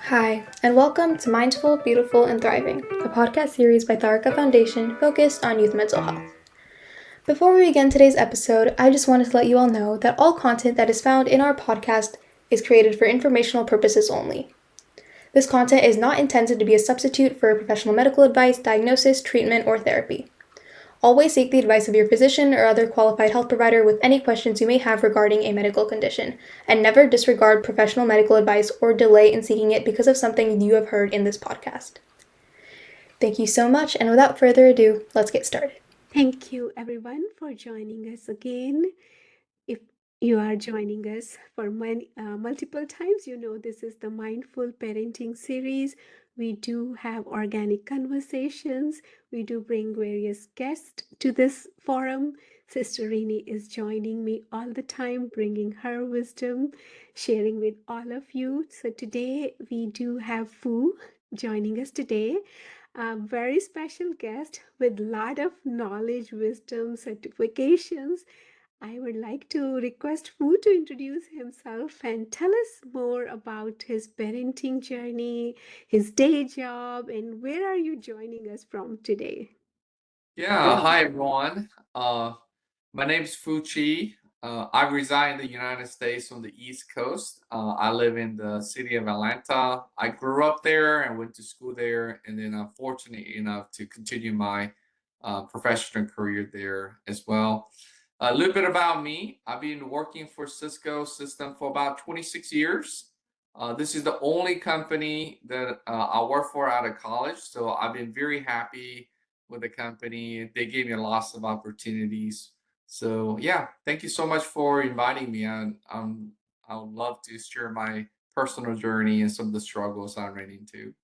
Hi, and welcome to Mindful, Beautiful, and Thriving, a podcast series by Tharaka Foundation focused on youth mental health. Before we begin today's episode, I just wanted to let you all know that all content that is found in our podcast is created for informational purposes only. This content is not intended to be a substitute for professional medical advice, diagnosis, treatment, or therapy. Always seek the advice of your physician or other qualified health provider with any questions you may have regarding a medical condition, and never disregard professional medical advice or delay in seeking it because of something you have heard in this podcast. Thank you so much, and without further ado, let's get started. Thank you, everyone, for joining us again. If you are joining us for multiple times, you know this is the Mindful Parenting series. We do have organic conversations. We do bring various guests to this forum. Sister Rini is joining me all the time, bringing her wisdom, sharing with all of you. So today we do have Fu joining us today, a very special guest with lot of knowledge, wisdom, certifications. I would like to request Fu to introduce himself and tell us more about his parenting journey, his day job, and where are you joining us from today? Yeah, hi everyone. My name's Fuchi. I reside in the United States on the East Coast. I live in the city of Atlanta. I grew up there and went to school there, and then I'm fortunate enough to continue my professional career there as well. A little bit about me. I've been working for Cisco System for about 26 years. This is the only company that I work for out of college, so I've been very happy with the company. They gave me lots of opportunities. So yeah, thank you so much for inviting me. And I would love to share my personal journey and some of the struggles I ran into.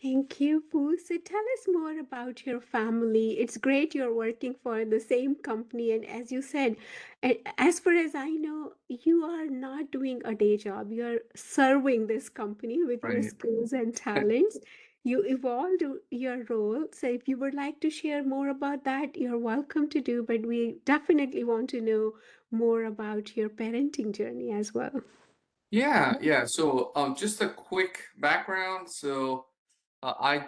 Thank you, Fu. So tell us more about your family. It's great you're working for the same company. And as you said, as far as I know, you are not doing a day job. You're serving this company with your Right. skills and talents. You evolved your role. So if you would like to share more about that, you're welcome to do. But we definitely want to know more about your parenting journey as well. Yeah. So just a quick background. So uh, I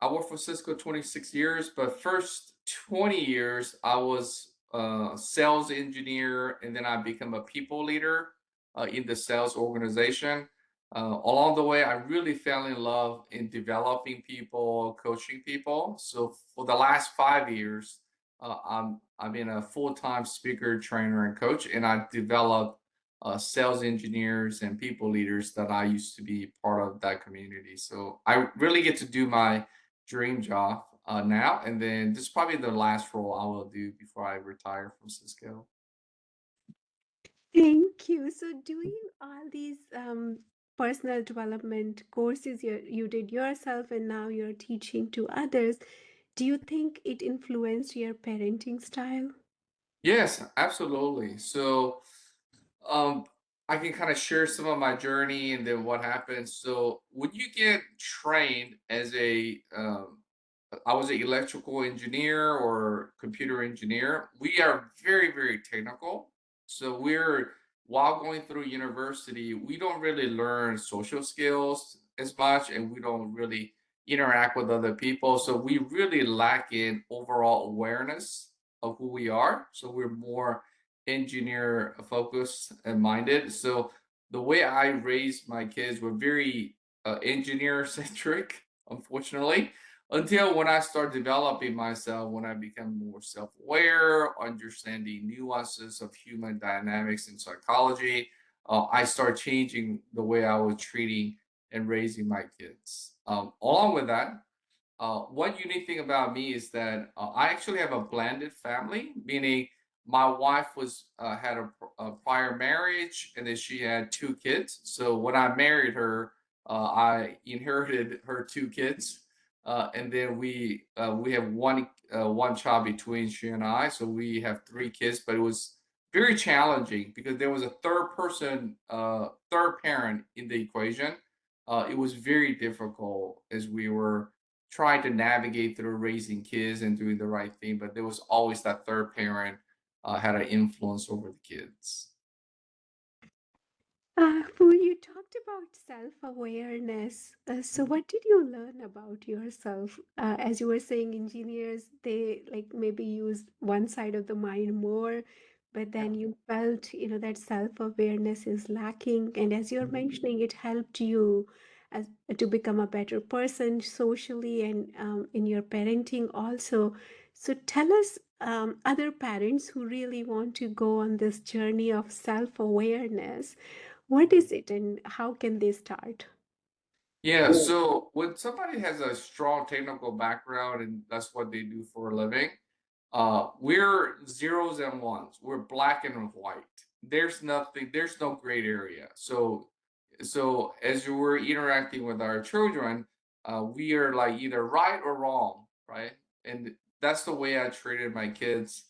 I worked for Cisco 26 years, but first 20 years I was a sales engineer, and then I became a people leader in the sales organization. Along the way, I really fell in love in developing people, coaching people. So for the last 5 years, I've been a full-time speaker, trainer, and coach, and I developed sales engineers and people leaders that I used to be part of that community. So I really get to do my dream job now. And then this is probably the last role I will do before I retire from Cisco. Thank you. So, doing all these personal development courses you did yourself and now you're teaching to others, do you think it influenced your parenting style? Yes, absolutely. So um, I can kind of share some of my journey and then what happens. So when you get trained as I was an electrical engineer or computer engineer. We are very, very technical. So while going through university, we don't really learn social skills as much and we don't really interact with other people. So we really lack in overall awareness of who we are. So we're more engineer focused and minded. So the way I raised my kids were very engineer centric, unfortunately, until when I start developing myself, when I become more self aware, understanding nuances of human dynamics and psychology, I start changing the way I was treating and raising my kids. Along with that, one unique thing about me is that I actually have a blended family, meaning my wife was had a prior marriage and then she had two kids. So when I married her, I inherited her two kids, and then we have one child between she and I. So we have three kids, but it was very challenging because there was a third parent in the equation. It was very difficult as we were trying to navigate through raising kids and doing the right thing, but there was always that third parent had an influence over the kids. Fu, you talked about about self-awareness. So what did you learn about yourself? As you were saying, engineers, they like maybe use one side of the mind more, but Yeah. then you felt, that self-awareness is lacking. And as you're Mhm. mentioning, it helped you as to become a better person socially and in your parenting also. So tell us, other parents who really want to go on this journey of self-awareness, what is it and how can they start? Yeah, so when somebody has a strong technical background and that's what they do for a living, we're zeros and ones. We're black and white. There's nothing, there's no gray area. So as you were interacting with our children, we are like either right or wrong, right? And that's the way I treated my kids.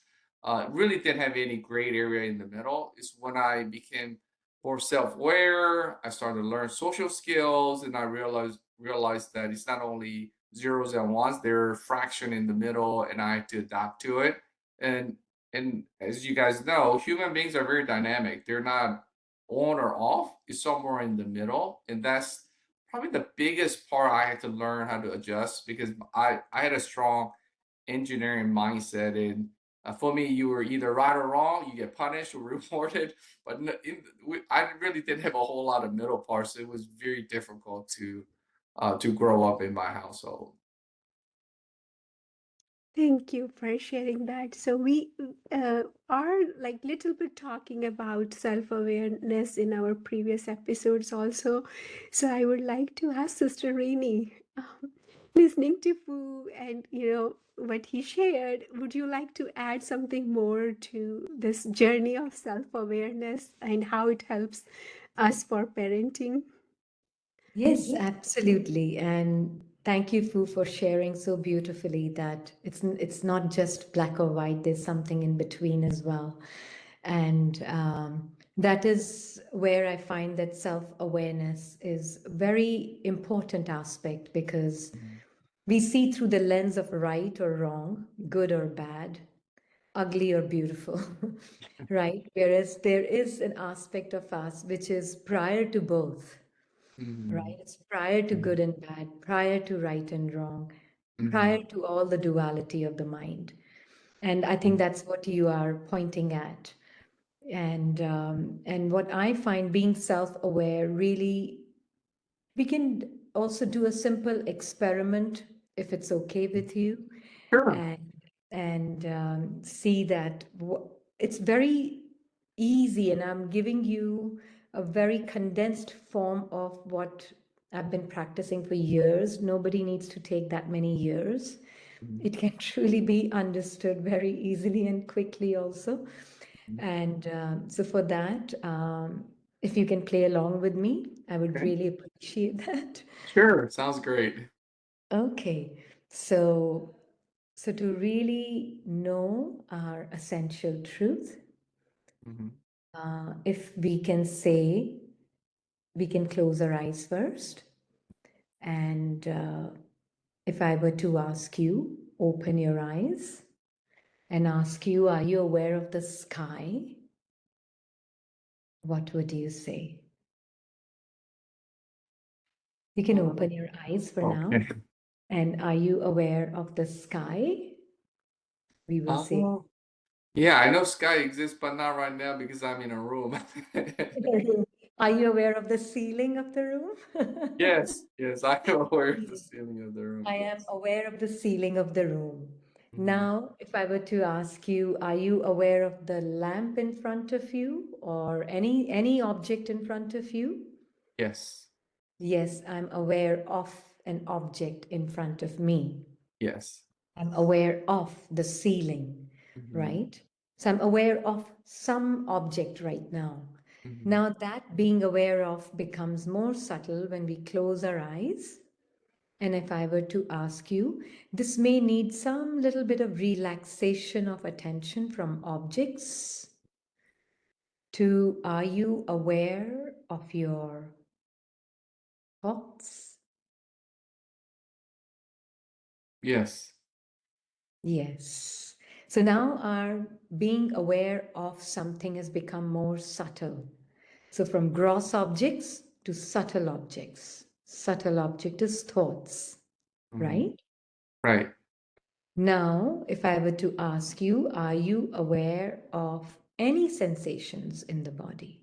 Really didn't have any gray area in the middle. It's when I became more self-aware. I started to learn social skills, and I realized that it's not only zeros and ones; there are fraction in the middle, and I had to adapt to it. And and as you guys know, human beings are very dynamic. They're not on or off. It's somewhere in the middle, and that's probably the biggest part I had to learn how to adjust because I had a strong engineering mindset. And for me, you were either right or wrong. You get punished or rewarded. But I really didn't have a whole lot of middle parts. So it was very difficult to grow up in my household. Thank you for sharing that. So we are like little bit talking about self-awareness in our previous episodes also. So I would like to ask Sister Rini, listening to Fu and what he shared, would you like to add something more to this journey of self-awareness and how it helps us for parenting? Yes, absolutely. And thank you, Fu, for sharing so beautifully that it's not just black or white, there's something in between as well. And that is where I find that self-awareness is a very important aspect because Mhm. we see through the lens of right or wrong, good or bad, ugly or beautiful, right? Whereas there is an aspect of us which is prior to both, right? Mhm. It's prior to Mhm. good and bad, prior to right and wrong, prior Mhm. to all the duality of the mind. And I think that's what you are pointing at. And what I find being self-aware really, we can also do a simple experiment if it's okay with you, Sure. and see that it's very easy, and I'm giving you a very condensed form of what I've been practicing for years. Nobody needs to take that many years. Mhm. It can truly be understood very easily and quickly also. Mhm. And so for that, if you can play along with me, I would Okay. really appreciate that. Sure. Sounds great. Okay, so to really know our essential truth, Mhm. if we can say, we can close our eyes first, and if I were to ask you, open your eyes and ask you, are you aware of the sky? What would you say? You can Uh, open your eyes for now. okay. And are you aware of the sky? We will say, Oh, yeah, I know sky exists, but not right now because I'm in a room. are you aware of the ceiling of the room? Yes, yes, I am aware of the Yes. ceiling of the room. I am Yes. aware of the ceiling of the room. Mhm. Now, if I were to ask you, are you aware of the lamp in front of you or any object in front of you? Yes, Yes, I'm aware of an object in front of me. yes. I'm aware of the ceiling, Mhm. right? So I'm aware of some object right now. Mhm. Now, that being aware of becomes more subtle when we close our eyes. And if I were to ask you, this may need some little bit of relaxation of attention from objects to, are you aware of your thoughts? Yes. Yes. So now our being aware of something has become more subtle. So from gross objects to subtle objects. Subtle object is thoughts, Mhm. right? Right. Now, if I were to ask you, are you aware of any sensations in the body?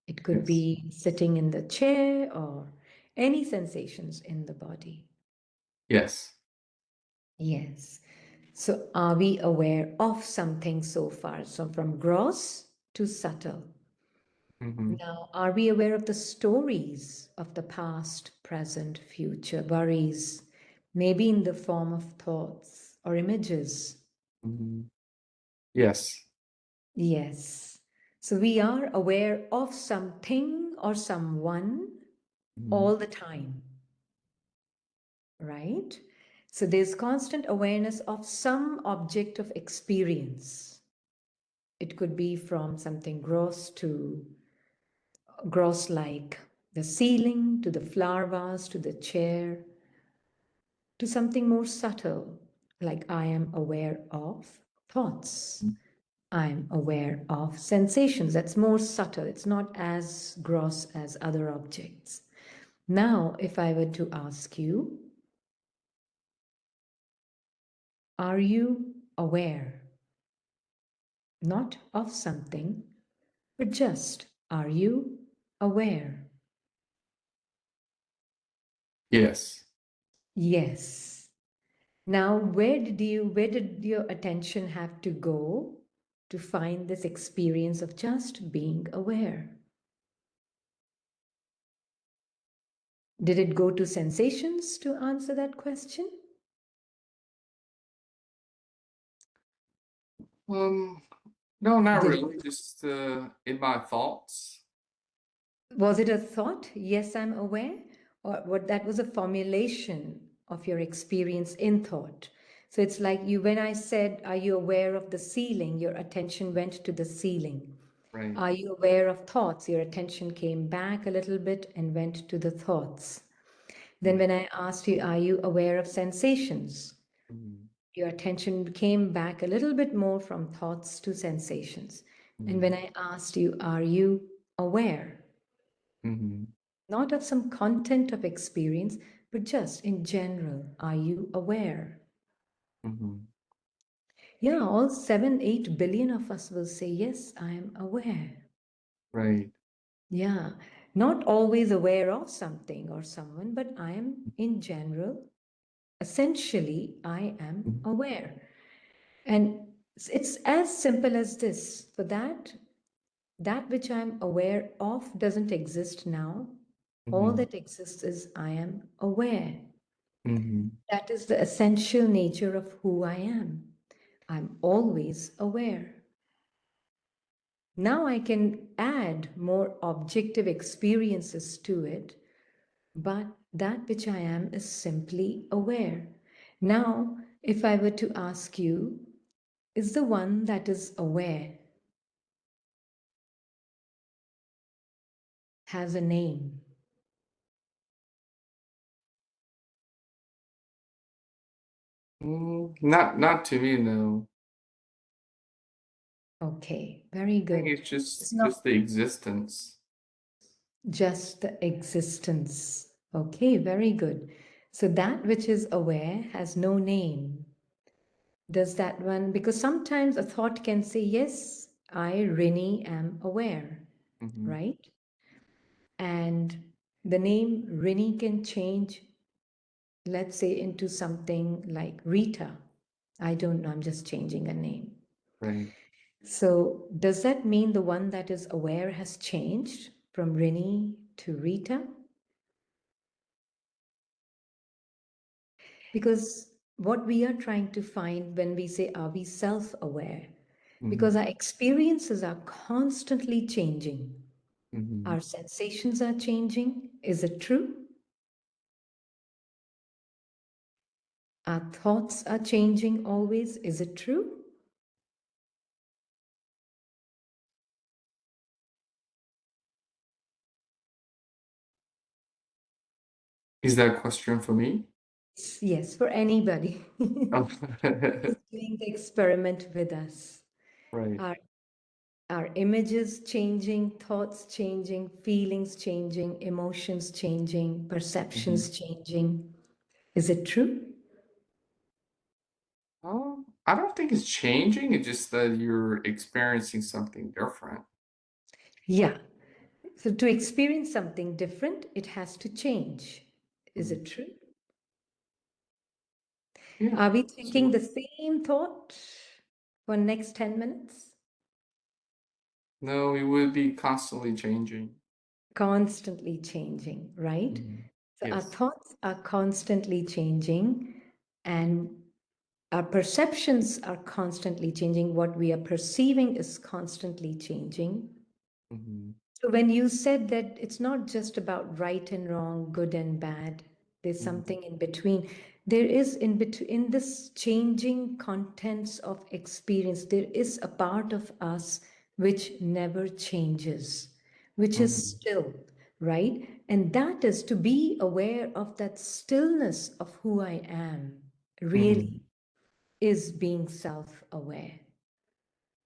It could Yes. be sitting in the chair or any sensations in the body. Yes. Yes. So, are we aware of something so far? So, from gross to subtle. Mhm. Now, are we aware of the stories of the past, present, future, worries, maybe in the form of thoughts or images? Mhm. Yes. Yes. So, we are aware of something or someone Mhm. all the time, right? So, there's constant awareness of some object of experience. It could be from something gross to gross, like the ceiling, to the flower vase, to the chair, to something more subtle, like I am aware of thoughts. I'm aware of sensations. That's more subtle. It's not as gross as other objects. Now, if I were to ask you, are you aware not of something, but just are you aware? Yes. Yes. Now, where did your attention have to go to find this experience of just being aware? Did it go to sensations to answer that question? Um, no, not Did really. it, Just in my thoughts. was it a thought? Yes, I'm aware. Or what that was a formulation of your experience in thought. So it's like you, when I said, are you aware of the ceiling? Your attention went to the ceiling. Right. Are you aware of thoughts? Your attention came back a little bit and went to the thoughts. Then, when I asked you, are you aware of sensations? Mhm. Your attention came back a little bit more from thoughts to sensations. And Mhm. when I asked you, are you aware? Mhm. Not of some content of experience, but just in general, are you aware? Mhm. Yeah, all 7, 8 billion of us will say, yes, I am aware. Right. Yeah, not always aware of something or someone, but I am in general, essentially, I am Mhm. aware. And it's as simple as this. For that which I'm aware of doesn't exist now. All Mhm. that exists is I am aware. Mhm. That is the essential nature of who I am. I'm always aware. Now I can add more objective experiences to it, but that which I am is simply aware. Now, if I were to ask you, is the one that is aware has a name? Not to me, no. Okay, very I think good. it's It's just not the existence. just the existence. Okay, very good. So that which is aware has no name. Does that one, because sometimes a thought can say, yes, I, Rini, am aware, Mhm. right? And the name Rini can change, let's say, into something like Rita. I don't know, I'm just changing a name. Right. So, does that mean the one that is aware has changed from Rini to Rita? Because what we are trying to find when we say, are we self aware? Mhm. Because our experiences are constantly changing, Mhm. our sensations are changing. Is it true? Our thoughts are changing always. Is it true? Is that a question for me? Yes, for anybody Oh. who's doing the experiment with us. Right. our images changing, thoughts changing, feelings changing, emotions changing, Hmm. perceptions changing. Is it true? I don't think it's changing. It's just that you're experiencing something different. Yeah. So to experience something different, it has to change. Is Mhm. it true? Yeah. Are we thinking So the same thought for next 10 minutes? no, it would be constantly changing. Constantly changing, right? Mhm. So our Yes. thoughts are constantly changing and our perceptions are constantly changing. What we are perceiving is constantly changing. Hmm. So when you said that it's not just about right and wrong, good and bad, there's Hmm. something in between. There is in between in this changing contents of experience, there is a part of us which never changes, which is Hmm. still, right? And that is to be aware of that stillness of who I am, really Hmm. is being self-aware.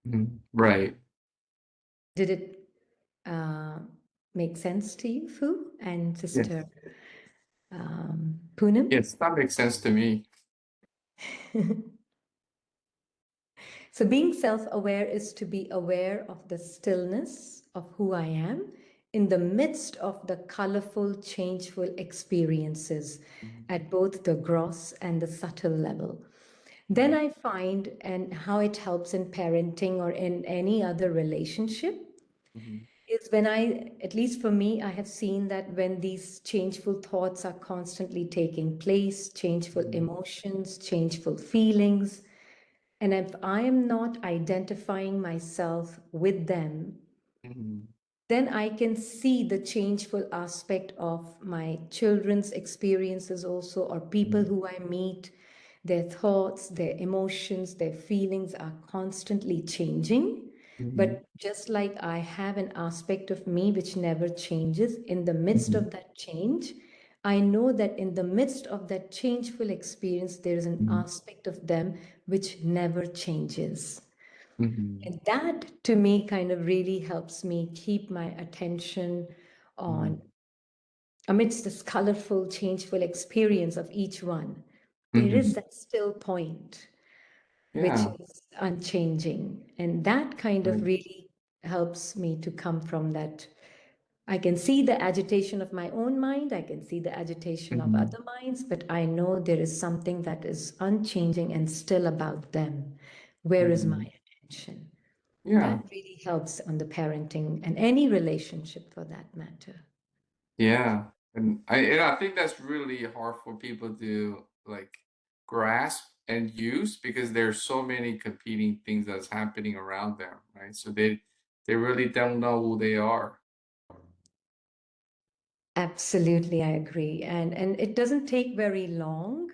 Hmm. Right. Did it uh, make sense to you, Fu and Yes. Sister Punam? Yes, that makes sense to me. So, being self aware is to be aware of the stillness of who I am in the midst of the colorful, changeful experiences Mhm. at both the gross and the subtle level. Then I find, and how it helps in parenting or in any other relationship, Mhm. is when at least for me, I have seen that when these changeful thoughts are constantly taking place, changeful Mhm. emotions, changeful feelings, and if I am not identifying myself with them, Mhm. then I can see the changeful aspect of my children's experiences also, or people Mhm. who I meet. Their thoughts, their emotions, their feelings are constantly changing. Mhm. But just like I have an aspect of me which never changes, in the midst Mhm. of that change, I know that in the midst of that changeful experience, there is an Mhm. aspect of them which never changes. Mhm. And that to me kind of really helps me keep my attention on Mhm. amidst this colorful, changeful experience of each one. There is Mhm. that still point which Yeah. is unchanging. And that kind of Right. really helps me to come from that. I can see the agitation of my own mind, I can see the agitation of Mhm. other minds, but I know there is something that is unchanging and still about them. Where is my Mhm. attention? Yeah. That really helps on the parenting and any relationship for that matter. Yeah. And I think that's really hard for people to like grasp and use because there's so many competing things that's happening around them, right? So they really don't know who they are. Absolutely, I agree. And it doesn't take very long,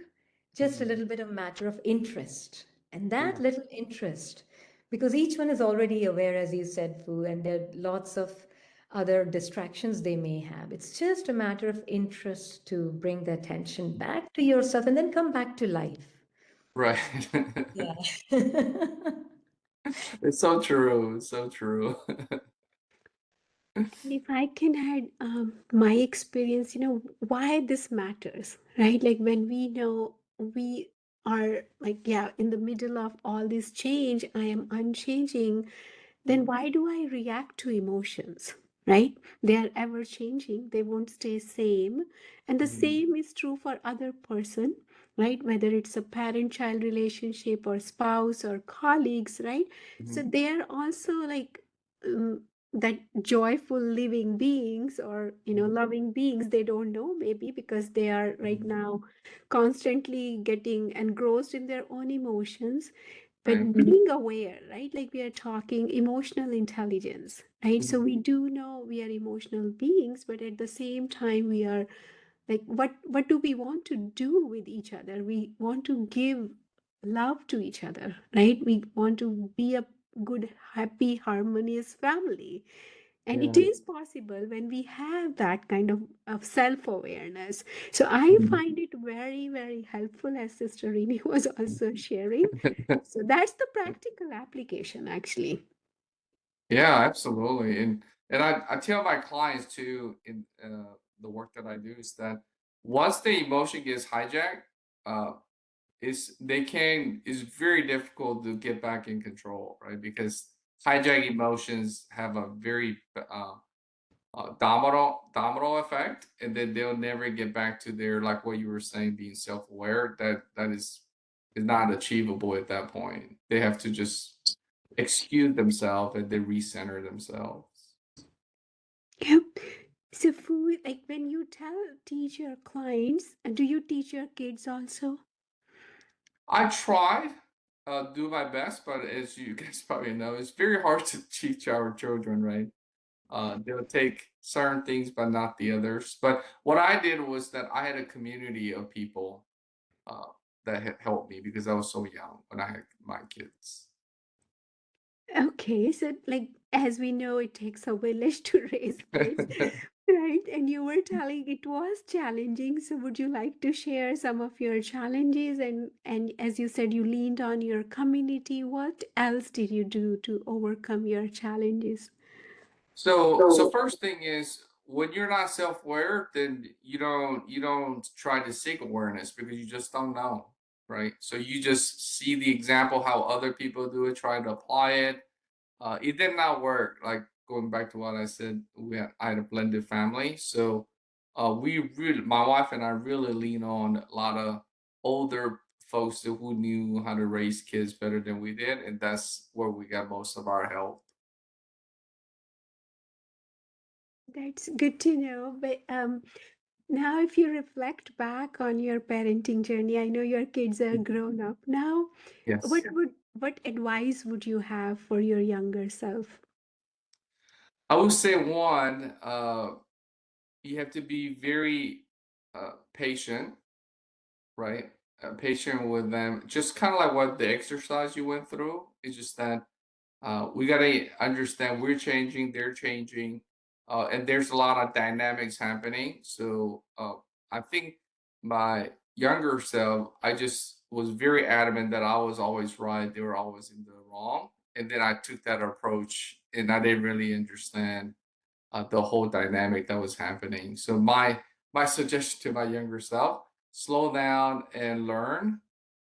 just a Mhm. little bit of matter of interest. And that Yeah. little interest, because each one is already aware, as you said, Fu, and there are lots of other distractions they may have. It's just a matter of interest to bring the attention back to yourself and then come back to life. Right. Yeah. It's so true. It's so true. And if I can add my experience, why this matters, right? Like when we know we are like, yeah, in the middle of all this change, I am unchanging, then Mhm. why do I react to emotions? Right? They are ever changing. They won't stay same. And the Mhm. same is true for other person, right? Whether it's a parent-child relationship or spouse or colleagues, right? So Mhm. they are also like that joyful living beings or Mhm. loving beings. They don't know maybe because they are right Mhm. now constantly getting engrossed in their own emotions, Right. but being aware, right? Like we are talking emotional intelligence, right? So Mhm. we do know we are emotional beings, but at the same time, we are like, what do we want to do with each other? We want to give love to each other, right? We want to be a good, happy, harmonious family. And it Yeah. is possible when we have that kind of self-awareness. So I Mhm. find it very, very helpful, as Sister Rini was also sharing. So that's the practical application, actually. Yeah, absolutely. And I tell my clients too in the work that I do is that once the emotion gets hijacked, uh, it's very difficult to get back in control, right? Because hijack emotions have a very domino effect, and then they'll never get back to their, like what you were saying, being self-aware. That is not achievable at that point. They have to just excuse themselves and they recenter themselves. Yep. So food, like when you teach your clients, do you teach your kids also? I try, do my best, but as you guys probably know, it's very hard to teach our children, right? They'll take certain things, but not the others. But what I did was that I had a community of people uh, that had helped me because I was so young when I had my kids. Okay, so like as we know, it takes a village to raise kids, right? And you were telling it was challenging. So would you like to share some of your challenges? And as you said, you leaned on your community. What else did you do to overcome your challenges? So first thing is when you're not self-aware, then you don't try to seek awareness because you just don't know, right? So you just see the example how other people do it, try to apply it. It did not work. Like going back to what I said, I had a blended family, so my wife and I really lean on a lot of older folks who knew how to raise kids better than we did, and that's where we got most of our help. That's good to know. But now, if you reflect back on your parenting journey, I know your kids are grown up now. Yes. What advice would you have for your younger self? I would say one, you have to be very patient, right? Patient with them. Just kind of like what the exercise you went through. It's just that we got to understand we're changing, they're changing, and there's a lot of dynamics happening. So I think my younger self, I just was very adamant that I was always right, they were always in the wrong. And then I took that approach and I didn't really understand the whole dynamic that was happening. So my suggestion to my younger self: slow down and learn.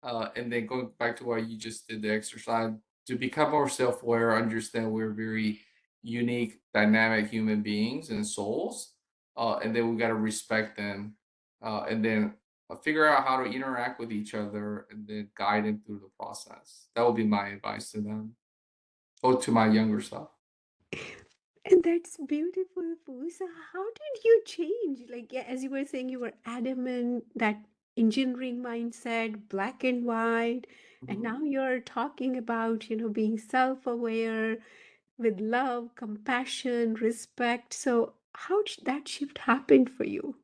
And then going back to what you just did, the exercise to become more self-aware, understand we're very unique, dynamic human beings and souls, and then we got to respect them, and then figure out how to interact with each other, and then guide them through the process. That would be my advice to them, or to my younger self. And that's beautiful, Pooh. So how did you change? Like, yeah, as you were saying, you were adamant that engineering mindset, black and white, and Mhm. now you're talking about, being self-aware with love, compassion, respect. So how did that shift happen for you?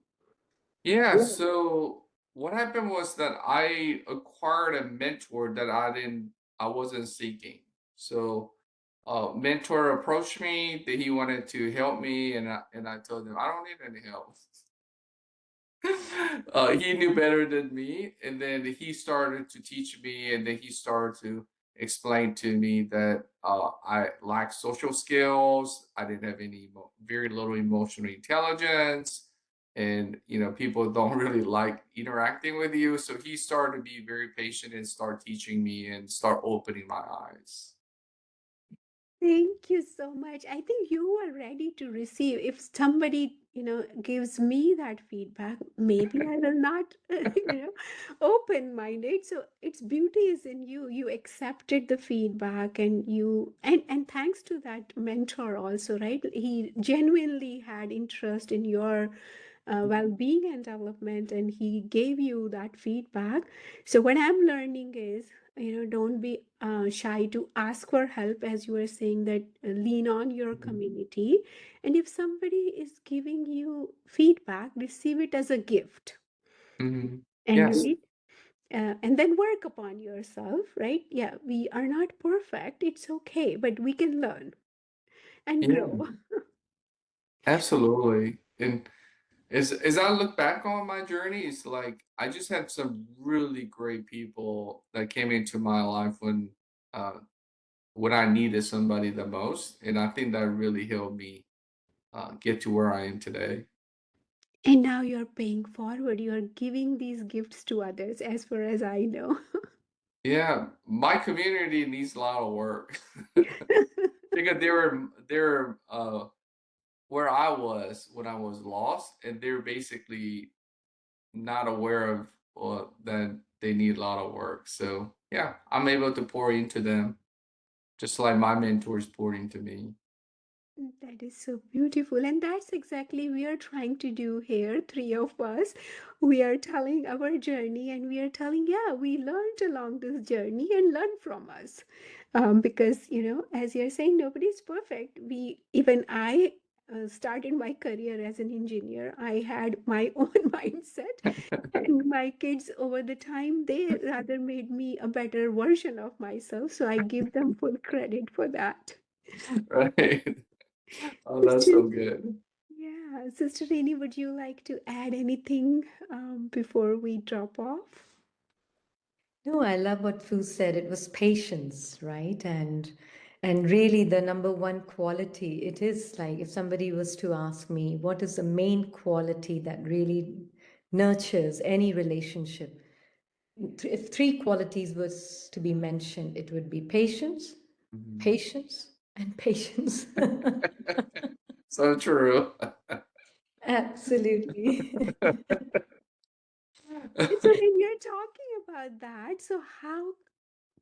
Yeah, so what happened was that I acquired a mentor that I wasn't seeking. So a mentor approached me that he wanted to help me, and I told him I don't need any help. He knew better than me, and then he started to teach me, and then he started to explain to me that I lacked social skills. I didn't have very little emotional intelligence, and people don't really like interacting with you. So he started to be very patient and start teaching me and start opening my eyes. Thank you so much. I think you are ready to receive. If somebody, gives me that feedback, maybe I will not, open-minded. So its beauty is in you. You accepted the feedback and and thanks to that mentor also, right? He genuinely had interest in your well-being and development, and he gave you that feedback. So what I'm learning is, don't be shy to ask for help, as you were saying, that lean on your community. And if somebody is giving you feedback, receive it as a gift, Mhm. and Yes. and then work upon yourself, right? Yeah, we are not perfect, it's okay, but we can learn and Yeah. grow. Absolutely. And as I look back on my journey, it's like I just had some really great people that came into my life uh when I needed somebody the most, and I think that really helped me get to where I am today. And now you're paying forward. You're giving these gifts to others, as far as I know. Yeah, my community needs a lot of work because they're where I was when I was lost, and they're basically not aware of that they need a lot of work. So yeah, I'm able to pour into them just like my mentors poured into me. That is so beautiful. And that's exactly we are trying to do here, three of us. We are telling our journey and we are telling, yeah, we learned along this journey and learn from us. Because, as you're saying, nobody's perfect. Even I started my career as an engineer. I had my own mindset. And my kids over the time, they rather made me a better version of myself. So I give them full credit for that. Right? Oh, that's Sister, so good. yeah, Sister Rini, would you like to add anything before we drop off? No, I love what Fu said. It was patience, right? And really the number one quality, it is like if somebody was to ask me, what is the main quality that really nurtures any relationship? If three qualities was to be mentioned, it would be patience, Mhm. patience, and patience. So true. Absolutely. So when you're talking about that, so how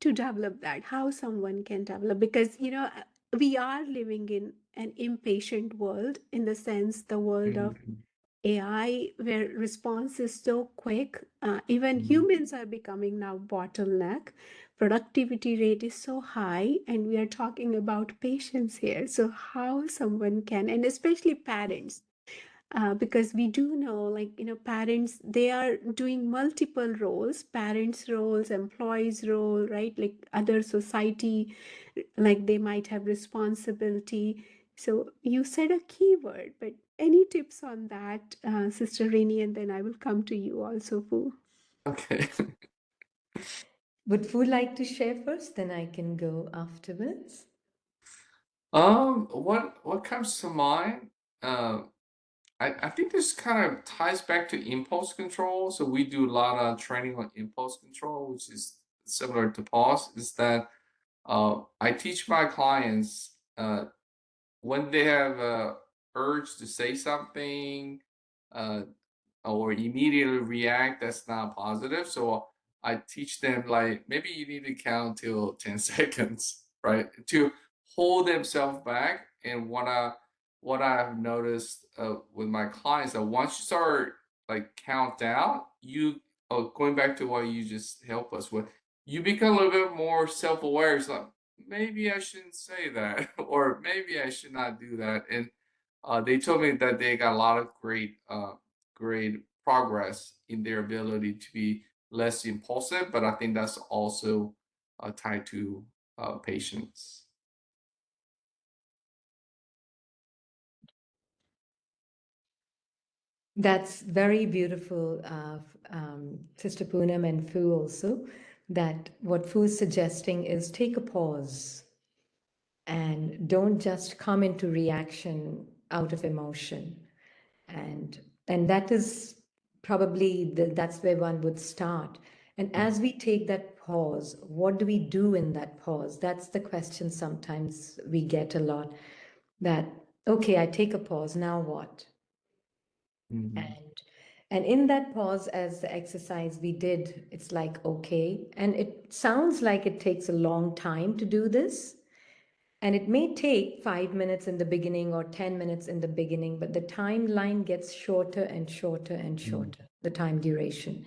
to develop that, how someone can develop, because we are living in an impatient world, in the sense the world of Mhm. AI, where response is so quick. Even Mhm. humans are becoming now bottleneck. Productivity rate is so high, and we are talking about patience here. So how someone can, and especially parents, because we do know, like, parents, they are doing multiple roles, parents roles, employees role, right? Like other society, like they might have responsibility. So you said a keyword, but any tips on that, Sister Rini, and then I will come to you also, Fu. Okay. Would Fu like to share first? Then I can go afterwards. What comes to mind? Um, I think this kind of ties back to impulse control. So we do a lot of training on impulse control, which is similar to pause. Is that I teach my clients when they have a urge to say something, uh, or immediately react, that's not positive. So I teach them like maybe you need to count till 10 seconds, right? To hold themselves back. And what I've noticed with my clients that once you start like count down, you going back to what you just help us with, you become a little bit more self-aware. It's like maybe I shouldn't say that, or maybe I should not do that. And they told me that they got a lot of great progress in their ability to be less impulsive, but I think that's also tied to patience. That's very beautiful, Sister Poonam and Fu also. That what Fu is suggesting is take a pause and don't just come into reaction out of emotion. And that is probably that's where one would start. And as we take that pause, what do we do in that pause? That's the question sometimes we get a lot. That okay, I take a pause. Now what? Mhm. And in that pause, as the exercise we did, it's like, okay. And it sounds like it takes a long time to do this. And it may take 5 minutes in the beginning or 10 minutes in the beginning, but the timeline gets shorter and shorter and Mhm. shorter, the time duration.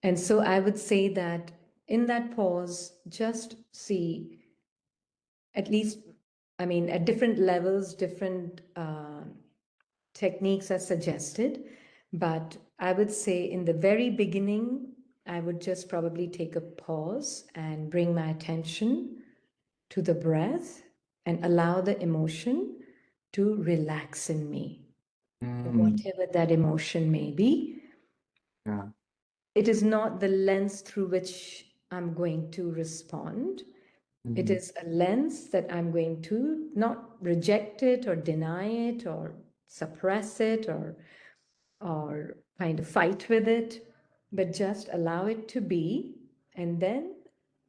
And so I would say that in that pause, just see at least, I mean, at different levels, different techniques are suggested. But I would say in the very beginning, I would just probably take a pause and bring my attention to the breath and allow the emotion to relax in me, Mm, whatever that emotion may be. yeah. It is not the lens through which I'm going to respond. It Mhm. is a lens that I'm going to not reject it or deny it or suppress it or kind of fight with it, but just allow it to be. And then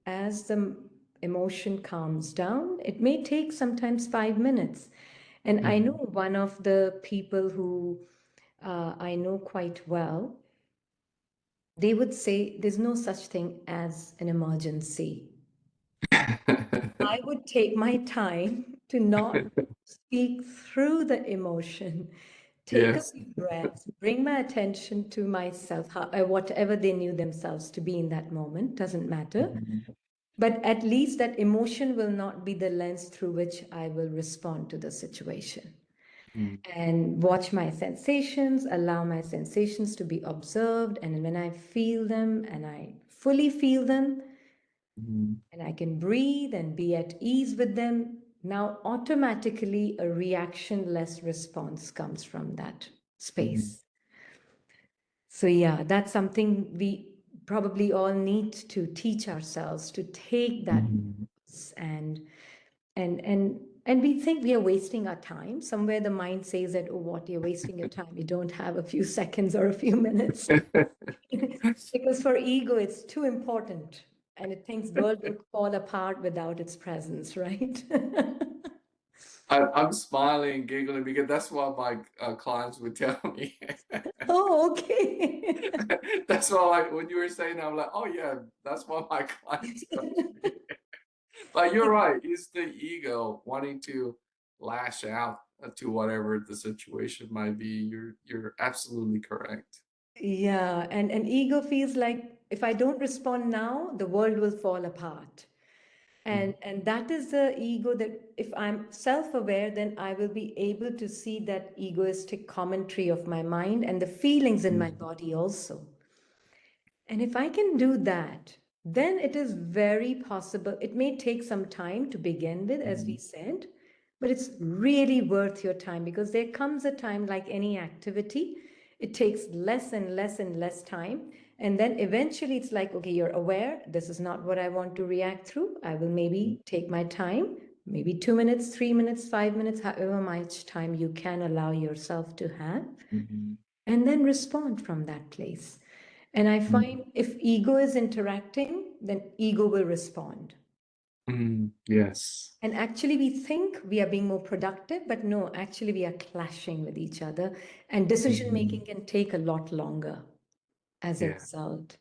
as the emotion calms down, it may take sometimes 5 minutes. And I know Mhm. one of the people who I know quite well, they would say there's no such thing as an emergency. I would take my time to not speak through the emotion, take a Yes. few breaths, bring my attention to myself, whatever they knew themselves to be in that moment, doesn't matter. Mhm. But at least that emotion will not be the lens through which I will respond to the situation. Mhm. And watch my sensations, allow my sensations to be observed. And when I feel them and I fully feel them, Mhm. and I can breathe and be at ease with them, now automatically a reaction less response comes from that Mhm. space. So, yeah, that's something we probably all need to teach ourselves to take that Mhm. and and we think we are wasting our time. Somewhere the mind says that, oh, what, you're wasting your time. You don't have a few seconds or a few minutes. Because for ego, it's too important, and it thinks world will fall apart without its presence, right? I'm smiling, giggling because that's what my clients would tell me. Oh, okay. That's why, like, when you were saying, that, I'm like, oh yeah, that's what my clients tell me. But you're right. It's the ego wanting to lash out to whatever the situation might be. You're absolutely correct. Yeah, and ego feels like if I don't respond now, the world will fall apart. Mhm. And that is the ego that if I'm self-aware, then I will be able to see that egoistic commentary of my mind and the feelings in my Mhm. body also. And if I can do that, then it is very possible. It may take some time to begin with, as we Mhm. said, but it's really worth your time because there comes a time, like any activity, it takes less and less and less time. And then eventually it's like, okay, you're aware, this is not what I want to react through. I will maybe take my time, maybe 2 minutes, 3 minutes, 5 minutes, however much time you can allow yourself to have, Mhm. and then respond from that place. And I Mhm. find if ego is interacting, then ego will respond. Mhm. Yes. And actually, we think we are being more productive, but no, actually, we are clashing with each other. And decision Mhm. making can take a lot longer as a Yeah. result.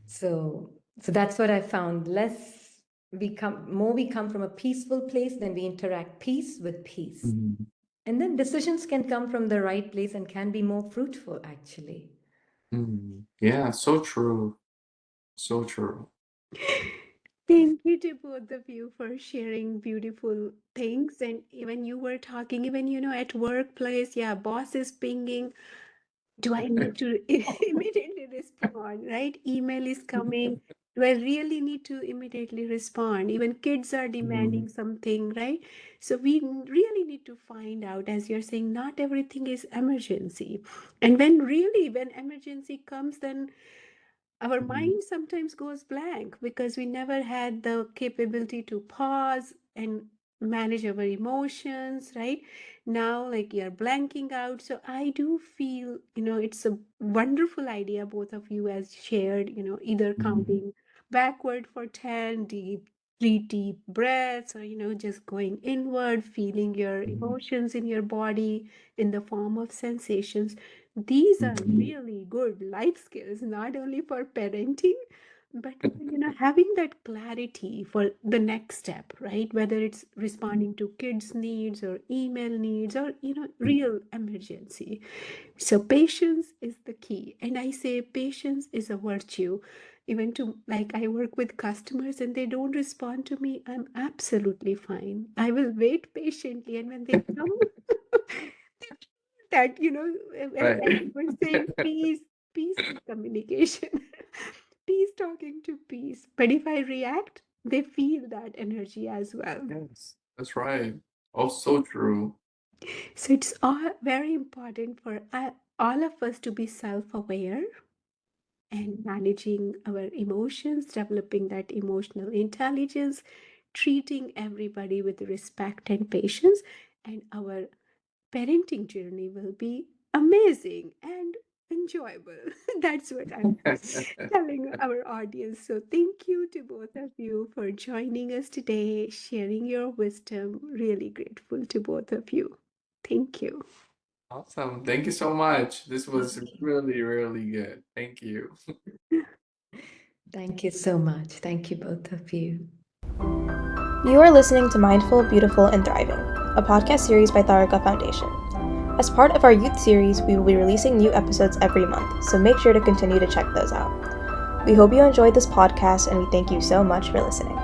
So that's what I found. More we come from a peaceful place, then we interact peace with peace. Mhm. And then decisions can come from the right place and can be more fruitful, actually. Mhm. Yeah, so true. So true. Thank you to both of you for sharing beautiful things. And when you were talking, even, at workplace, yeah, boss is pinging. Do I need to immediately respond, right? Email is coming. Do I really need to immediately respond? Even kids are Mhm. demanding something, right? So we really need to find out, as you're saying, not everything is emergency. And when emergency comes, then our Mhm. mind sometimes goes blank because we never had the capability to pause and manage our emotions, right? Now, like, you're blanking out. So I do feel, it's a wonderful idea both of you as shared, either Mhm. counting backward for 10 deep, 3 deep breaths, or just going inward, feeling your Mhm. emotions in your body in the form of sensations. These are Mhm. really good life skills, not only for parenting, but even, having that clarity for the next step, right? Whether it's responding to kids' needs or email needs or, real emergency. So patience is the key. And I say patience is a virtue. Even to, like, I work with customers and they don't respond to me, I'm absolutely fine. I will wait patiently. And when they come, that, Right. like you were saying, peace is communication. Peace talking to peace. But if I react, they feel that energy as well. Yes, that's right. Oh, so true. So it's all very important for all of us to be self-aware, and managing our emotions, developing that emotional intelligence, treating everybody with respect and patience, and our parenting journey will be amazing and enjoyable. That's what I'm telling our audience. So, thank you to both of you for joining us today, sharing your wisdom. Really grateful to both of you. Thank you. Awesome. Thank you so much. This was really, really good. Thank you. Thank you so much. Thank you, both of you. You are listening to Mindful, Beautiful, and Thriving, a podcast series by Tharaka Foundation. As part of our youth series, we will be releasing new episodes every month, so make sure to continue to check those out. We hope you enjoyed this podcast, and we thank you so much for listening.